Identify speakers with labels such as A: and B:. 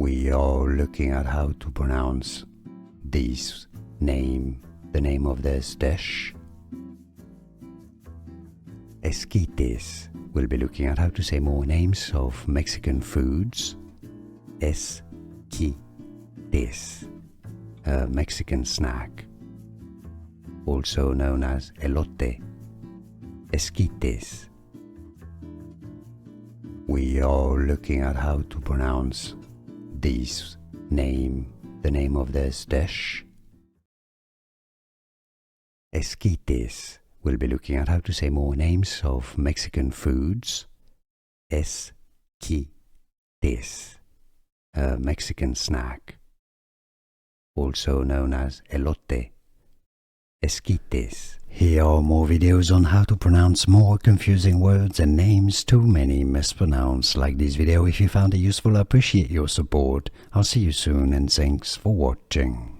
A: We are looking at how to pronounce the name of this dish. Esquites. We'll be looking at how to say more names of Mexican foods. Esquites, a Mexican snack, also known as elote. Esquites. We are looking at how to pronounce the name of this dish. Esquites. We'll be looking at how to say more names of Mexican foods. Esquites, a Mexican snack, also known as elote. Esquites. Here are more videos on how to pronounce more confusing words and names too many mispronounced. Like this video if you found it useful. I appreciate your support. I'll see you soon and thanks for watching.